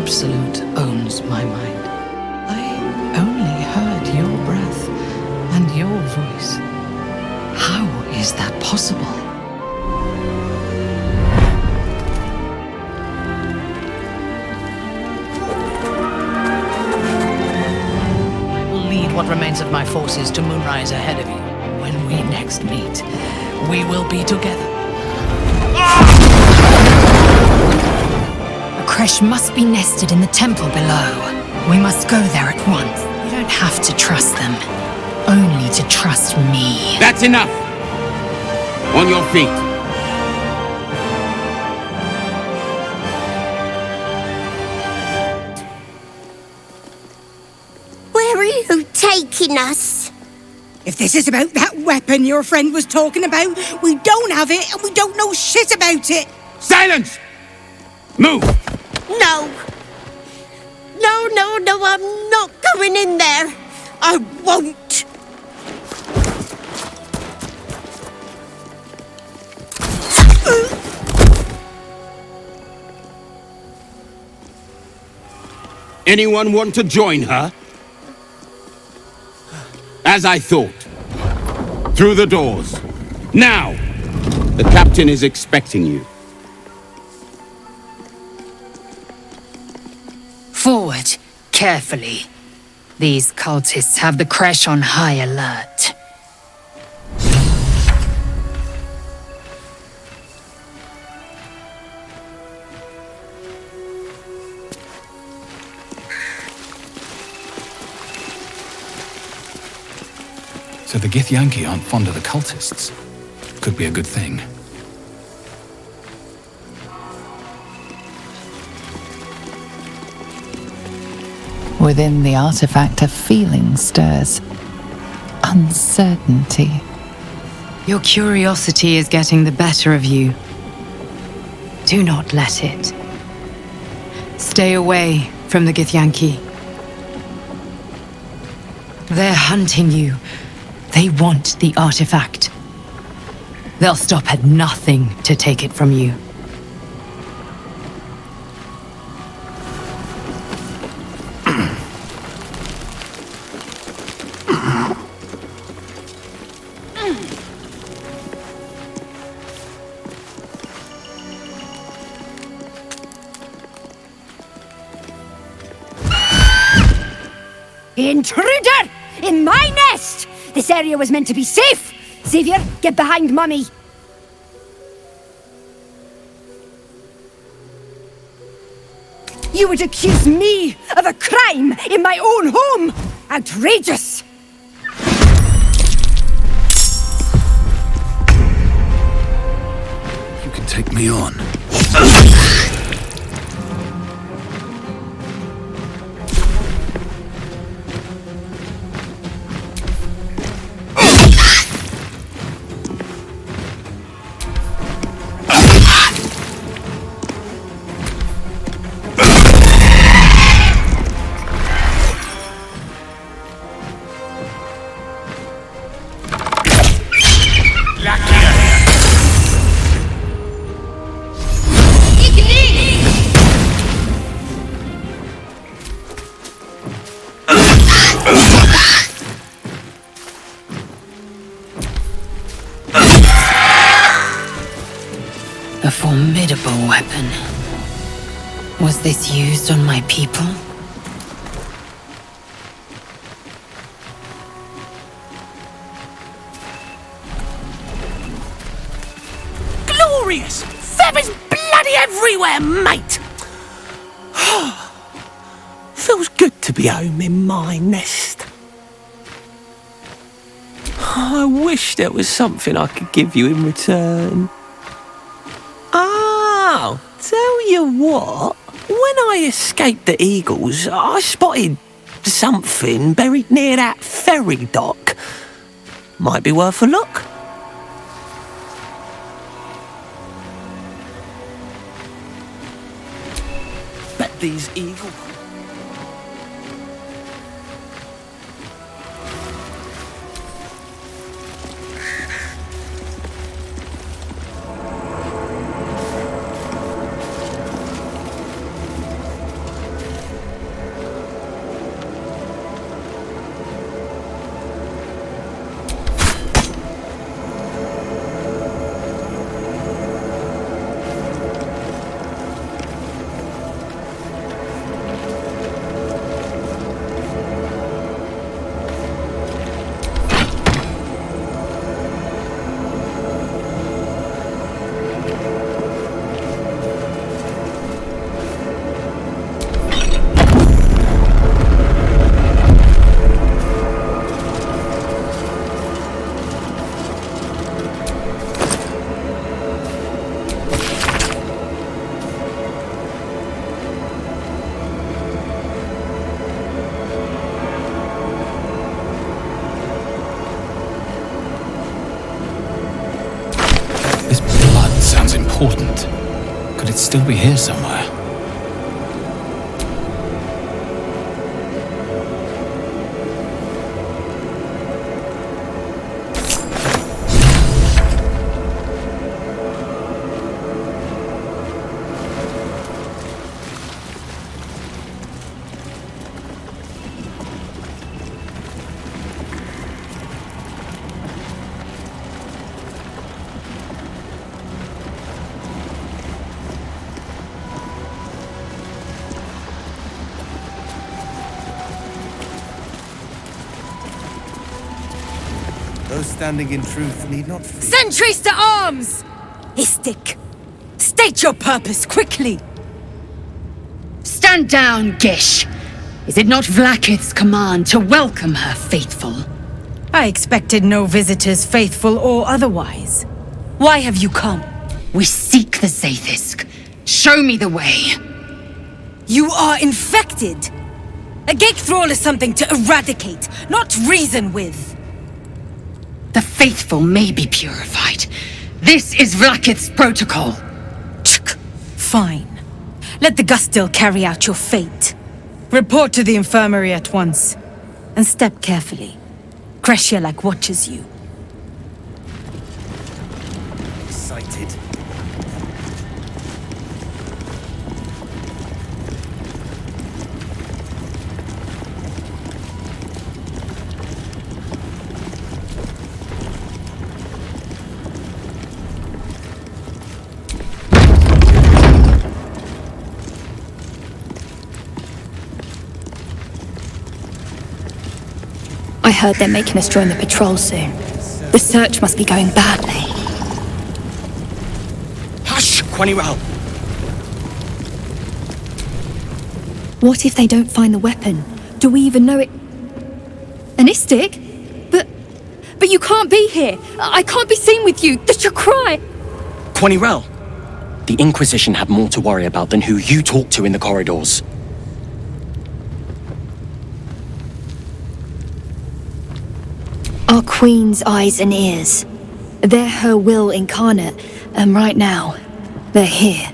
absolute owns my mind. I only heard your breath and your voice. How is that possible? I will lead what remains of my forces to Moonrise ahead of you. When we next meet, we will be together. A creche must be nested in the temple below. We must go there at once. You don't have to trust them. Only to trust me. That's enough! On your feet. Where are you taking us? If this is about that weapon your friend was talking about, we don't have it and we don't know shit about it! Silence! Move! No! No, I'm not going in there! I won't! Anyone want to join her? As I thought. Through the doors. Now! The captain is expecting you. Forward, carefully. These cultists have the creche on high alert. So the Githyanki aren't fond of the cultists. Could be a good thing. Within the artifact, a feeling stirs. Uncertainty. Your curiosity is getting the better of you. Do not let it. Stay away from the Githyanki. They're hunting you. They want the artifact. They'll stop at nothing to take it from you. Intruder! In my nest! This area was meant to be safe! Xavier, get behind Mummy! You would accuse me of a crime in my own home! Outrageous! You can take me on. A formidable weapon. Was this used on my people? Glorious! Feathers bloody everywhere, mate! Feels good to be home in my nest. I wish there was something I could give you in return. Oh, tell you what, when I escaped the eagles, I spotted something buried near that ferry dock. Might be worth a look. Bet these eagles... important. Could it still be here somewhere? Those standing in truth need not flee. Sentries to arms! Istik, state your purpose quickly. Stand down, Gish. Is it not Vlaakith's command to welcome her faithful? I expected no visitors, faithful or otherwise. Why have you come? We seek the Zaithisk. Show me the way. You are infected. A gate thrall is something to eradicate, not reason with. The faithful may be purified. This is Vlaakith's protocol. Fine. Let the Gustil carry out your fate. Report to the infirmary at once. And step carefully. Kreshia watches you. Excited. I heard they're making us join the patrol soon. The search must be going badly. Hush, Quanirel! What if they don't find the weapon? Do we even know it? An Istik? But you can't be here. I can't be seen with you. The Chakrai. Quanirel! The Inquisition have more to worry about than who you talk to in the corridors. Our Queen's eyes and ears. They're her will incarnate, and right now, they're here.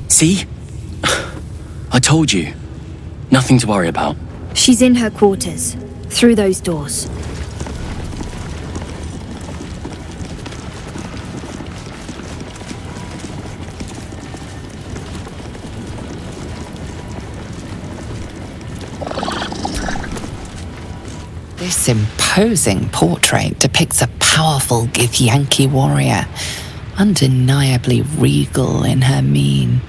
See? I told you. Nothing to worry about. She's in her quarters, through those doors. This imposing portrait depicts a powerful Githyanki warrior, undeniably regal in her mien.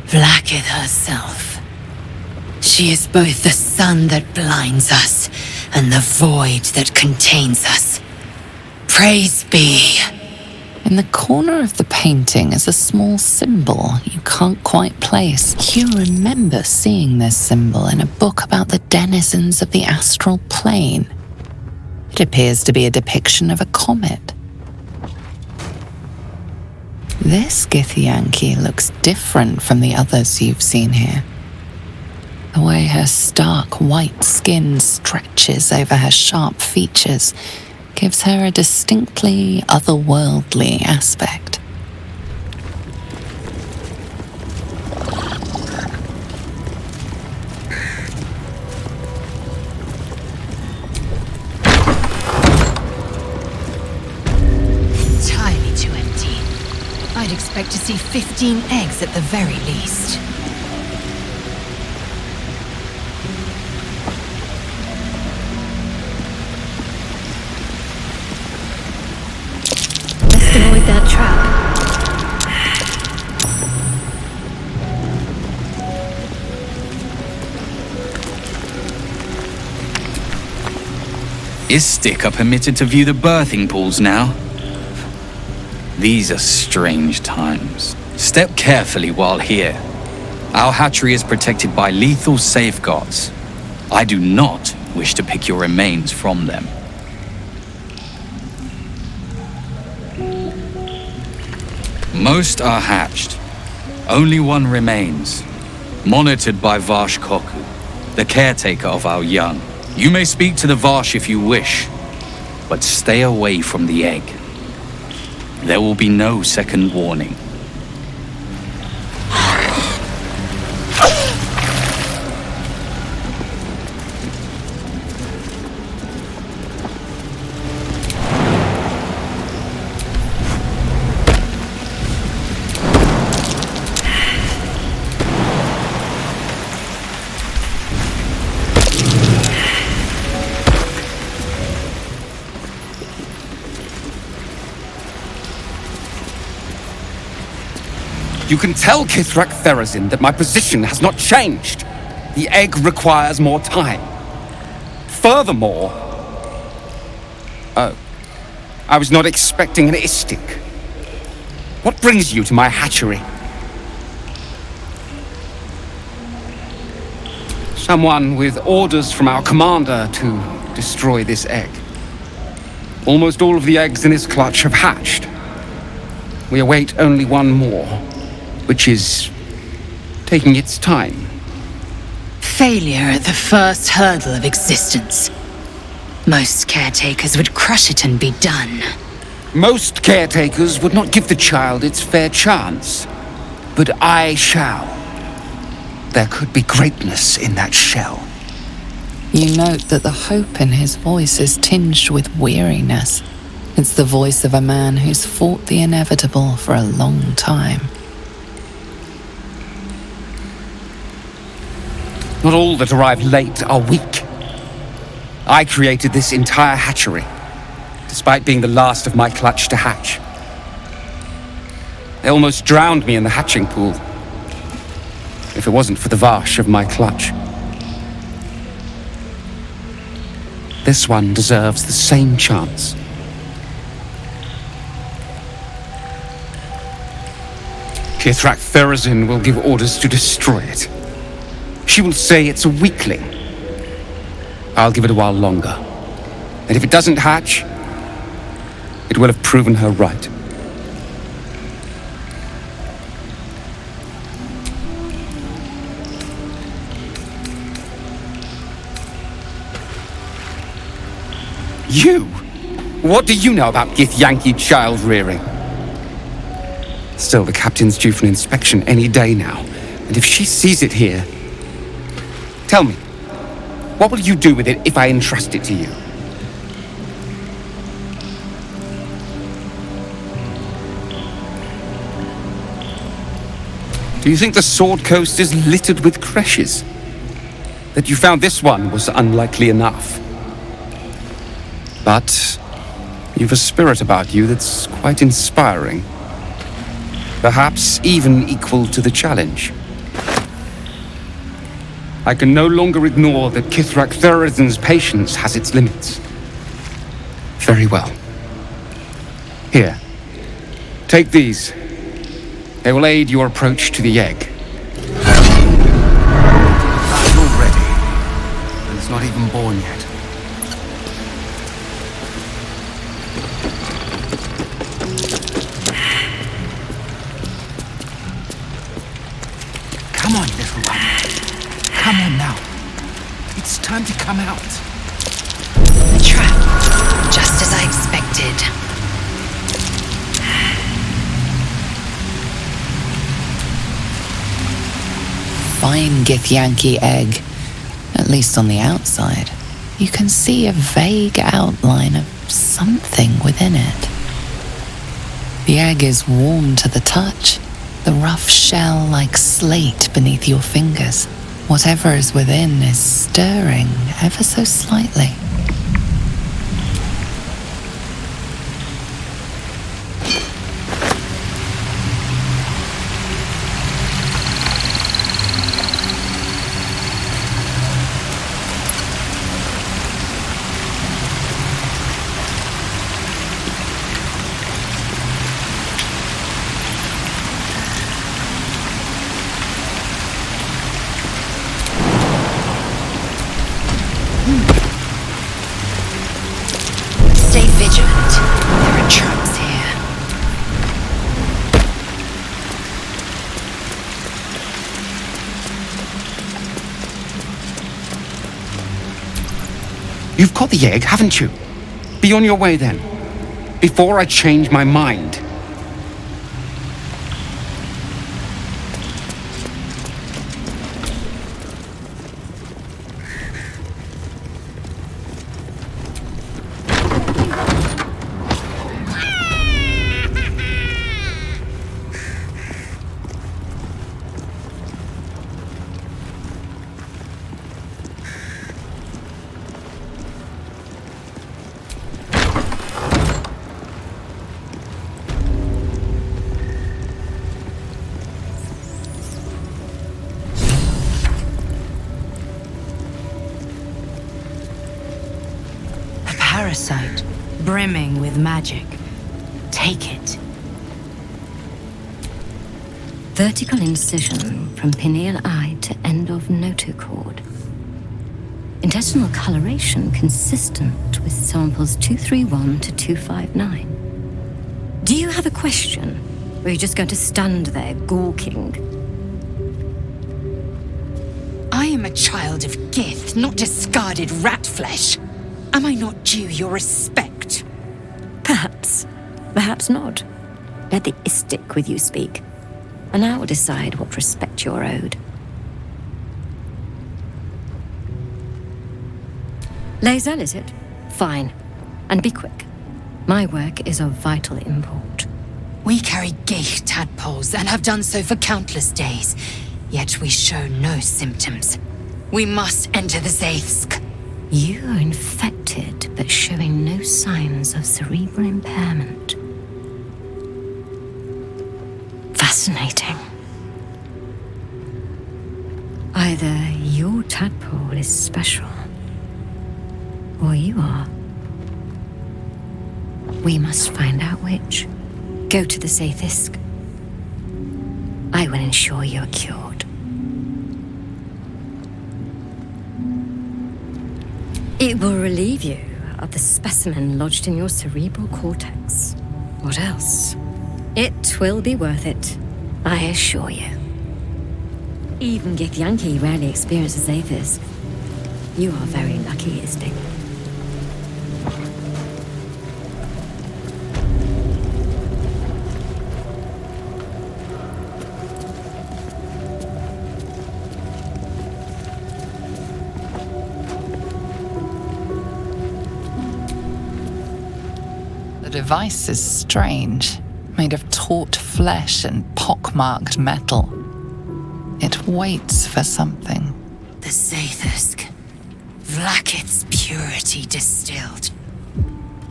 Vlaakith herself. She is both the sun that blinds us and the void that contains us. Praise be. In the corner of the painting is a small symbol you can't quite place. You remember seeing this symbol in a book about the denizens of the astral plane. It appears to be a depiction of a comet. This Githyanki looks different from the others you've seen here. The way her stark white skin stretches over her sharp features gives her a distinctly otherworldly aspect. Entirely too empty. I'd expect to see 15 eggs at the very least. Let's avoid that trap. Istik are permitted to view the birthing pools now. These are strange times. Step carefully while here. Our hatchery is protected by lethal safeguards. I do not wish to pick your remains from them. Most are hatched. Only one remains, monitored by Vash Koku, the caretaker of our young. You may speak to the Varsh if you wish, but stay away from the egg. There will be no second warning. You can tell Kithrak Therazin that my position has not changed. The egg requires more time. Furthermore... Oh. I was not expecting an Istik. What brings you to my hatchery? Someone with orders from our commander to destroy this egg. Almost all of the eggs in this clutch have hatched. We await only one more, which is taking its time. Failure at the first hurdle of existence. Most caretakers would crush it and be done. Most caretakers would not give the child its fair chance. But I shall. There could be greatness in that shell. You note that the hope in his voice is tinged with weariness. It's the voice of a man who's fought the inevitable for a long time. Not all that arrive late are weak. I created this entire hatchery, despite being the last of my clutch to hatch. They almost drowned me in the hatching pool, if it wasn't for the Varsh of my clutch. This one deserves the same chance. Kithrak Therazin will give orders to destroy it. She will say it's a weakling. I'll give it a while longer. And if it doesn't hatch, it will have proven her right. You? What do you know about Githyanki child rearing? Still, the captain's due for an inspection any day now. And if she sees it here... Tell me, what will you do with it if I entrust it to you? Do you think the Sword Coast is littered with creches? That you found this one was unlikely enough. But you've a spirit about you that's quite inspiring. Perhaps even equal to the challenge. I can no longer ignore that Kithrak Therazin's patience has its limits. Very well. Here. Take these. They will aid your approach to the egg. You're ready. And it's not even born yet. Come on, little one. Come on now. It's time to come out. A trap. Just as I expected. Fine Githyanki egg, at least on the outside. You can see a vague outline of something within it. The egg is warm to the touch, the rough shell like slate beneath your fingers. Whatever is within is stirring ever so slightly. You've got the egg, haven't you? Be on your way then, before I change my mind. Parasite, brimming with magic. Take it. Vertical incision from pineal eye to end of notochord. Intestinal coloration consistent with samples 231 to 259. Do you have a question? Or are you just going to stand there gawking? I am a child of Gith, not discarded rat flesh. Am I not due your respect? Perhaps. Perhaps not. Let the Istik with you speak, and I will decide what respect you're owed. Lae'zel, is it? Fine. And be quick. My work is of vital import. We carry Geich tadpoles and have done so for countless days, yet we show no symptoms. We must enter the Zaithsk. You are infected, but showing no signs of cerebral impairment. Fascinating. Either your tadpole is special, or you are. We must find out which. Go to the Zaithsk. I will ensure you are cured. It will relieve you of the specimen lodged in your cerebral cortex. What else? It will be worth it, I assure you. Even Githyanki rarely experiences Zaithis. You are very lucky, Istik. The device is strange, made of taut flesh and pockmarked metal. It waits for something. The Zaithsk. Vlaakith's purity distilled.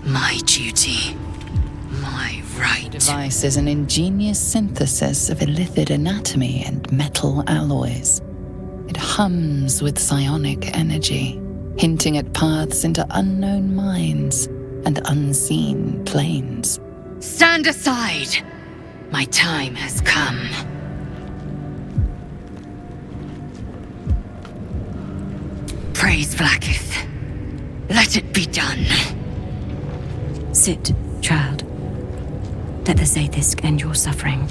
My duty. My right. The device is an ingenious synthesis of illithid anatomy and metal alloys. It hums with psionic energy, hinting at paths into unknown minds and unseen planes. Stand aside! My time has come. Praise Vlaakith. Let it be done. Sit, child. Let the Zaithis end your suffering.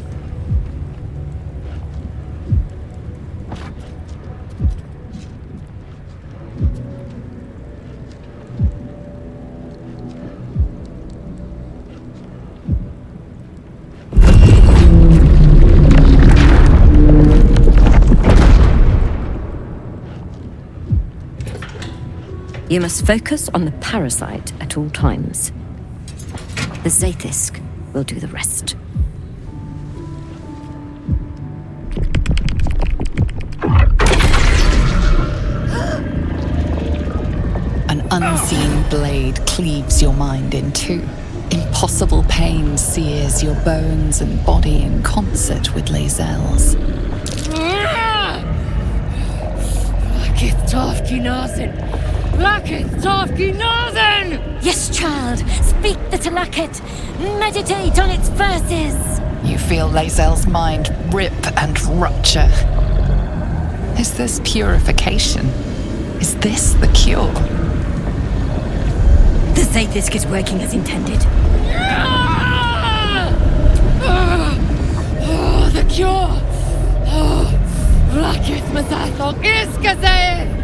You must focus on the parasite at all times. The Zaithis will do the rest. An unseen blade cleaves your mind in two. Impossible pain sears your bones and body in concert with Lae'zel's. Yes, child. Speak the Talakit. Meditate on its verses. You feel Lae'zel's mind rip and rupture. Is this purification? Is this the cure? The Zaithis is working as intended. The cure! Vlaakith Mazathok Iskazeth!